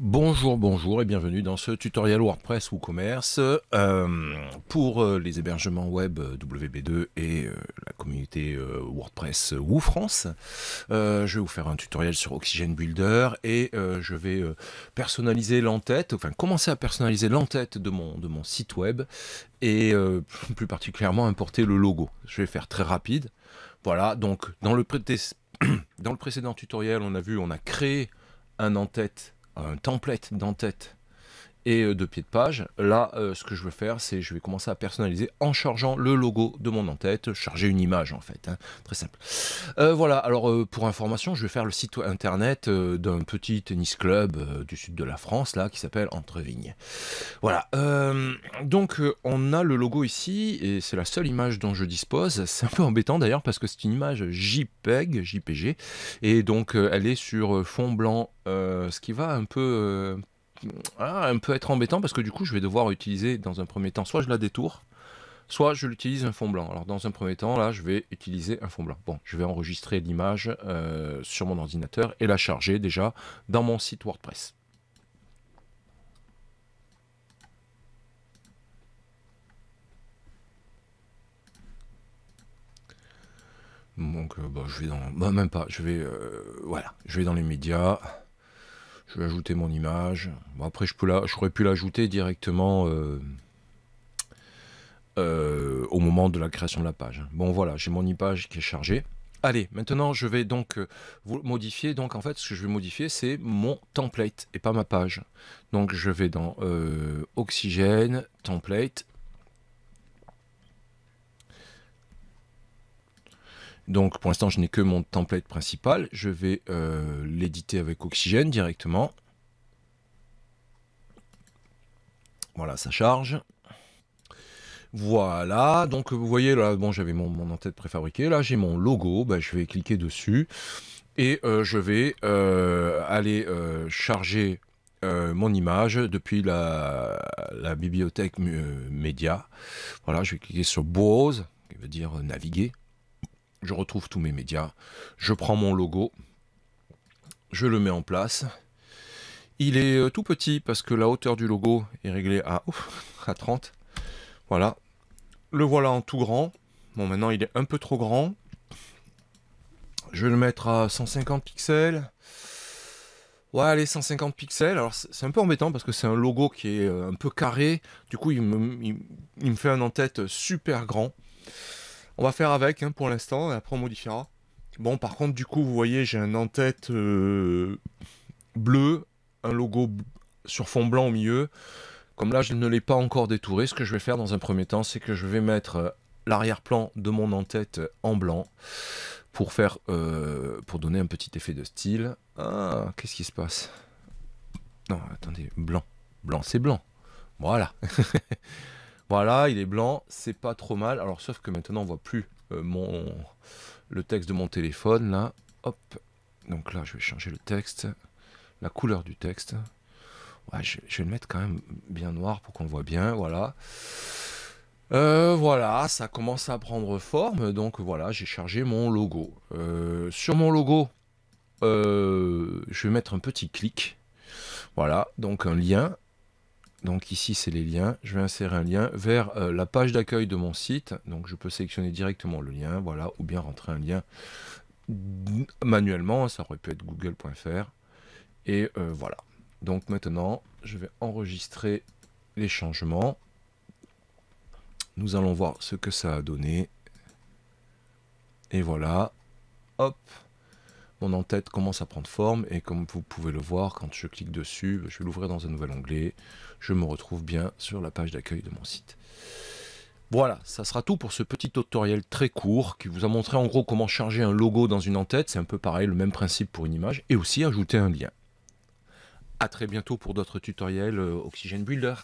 Bonjour, bonjour et bienvenue dans ce tutoriel WordPress WooCommerce pour les hébergements web WB2 et la communauté WordPress WooFrance. Je vais vous faire un tutoriel sur Oxygen Builder et je vais personnaliser l'entête, enfin commencer à personnaliser l'entête de mon site web et plus particulièrement importer le logo. Je vais faire très rapide. Voilà, donc dans le précédent tutoriel, on a créé un template d'entête et de pied de page. Là, ce que je veux faire, c'est je vais commencer à personnaliser en chargeant le logo de mon entête, charger une image en fait, hein, très simple. Voilà, alors pour information, je vais faire le site internet d'un petit tennis club du sud de la France, là, qui s'appelle Entrevignes. Voilà, donc on a le logo ici, et c'est la seule image dont je dispose. C'est un peu embêtant d'ailleurs, parce que c'est une image JPG, et donc elle est sur fond blanc, ce qui va un peu être embêtant, parce que du coup je vais devoir utiliser dans un premier temps, soit je la détourne, soit je l'utilise un fond blanc. Alors dans un premier temps, là, je vais utiliser un fond blanc. Bon, je vais enregistrer l'image sur mon ordinateur et la charger déjà dans mon site WordPress. Donc je vais dans... Bah, même pas, je vais... voilà, je vais dans les médias. Je vais ajouter mon image. Bon, après, j'aurais pu l'ajouter directement au moment de la création de la page. Bon, voilà, j'ai mon image qui est chargée. Allez, maintenant, je vais donc vous modifier. Donc, en fait, ce que je vais modifier, c'est mon template et pas ma page. Donc, je vais dans Oxygen, Template. Donc, pour l'instant, je n'ai que mon template principal. Je vais l'éditer avec Oxygen directement. Voilà, ça charge. Voilà, donc vous voyez là, bon, j'avais mon en-tête préfabriqué, là j'ai mon logo, bah, je vais cliquer dessus et je vais aller charger mon image depuis la bibliothèque média. Voilà, je vais cliquer sur Browse, qui veut dire naviguer. Je retrouve tous mes médias, je prends mon logo, je le mets en place. Il est tout petit parce que la hauteur du logo est réglée à 30. Voilà. Le voilà en tout grand. Bon, maintenant il est un peu trop grand. Je vais le mettre à 150 pixels. Ouais, allez, 150 pixels. Alors c'est un peu embêtant parce que c'est un logo qui est un peu carré. Du coup, il me fait un en-tête super grand. On va faire avec hein, pour l'instant et après on modifiera. Bon, par contre, du coup, vous voyez, j'ai un en-tête bleu, un logo sur fond blanc au milieu. Comme là, je ne l'ai pas encore détouré, ce que je vais faire dans un premier temps, c'est que je vais mettre l'arrière-plan de mon en-tête en blanc pour pour donner un petit effet de style. Ah, qu'est-ce qui se passe? Non, attendez, blanc. Blanc, c'est blanc. Voilà. Voilà, il est blanc, c'est pas trop mal. Alors, sauf que maintenant, on voit plus le texte de mon téléphone, là. Hop. Donc là, je vais changer le texte, la couleur du texte. Ouais, je vais le mettre quand même bien noir pour qu'on le voit bien, voilà. Voilà, ça commence à prendre forme, donc voilà, j'ai chargé mon logo. Sur mon logo, je vais mettre un petit clic. Voilà, donc un lien. Donc ici, c'est les liens. Je vais insérer un lien vers la page d'accueil de mon site. Donc je peux sélectionner directement le lien, voilà, ou bien rentrer un lien manuellement. Ça aurait pu être google.fr. Et voilà. Donc maintenant, je vais enregistrer les changements. Nous allons voir ce que ça a donné. Et voilà. Hop. Mon en-tête commence à prendre forme. Et comme vous pouvez le voir, quand je clique dessus, je vais l'ouvrir dans un nouvel onglet. Je me retrouve bien sur la page d'accueil de mon site. Voilà, ça sera tout pour ce petit tutoriel très court qui vous a montré en gros comment charger un logo dans une en-tête. C'est un peu pareil, le même principe pour une image. Et aussi ajouter un lien. A très bientôt pour d'autres tutoriels Oxygen Builder.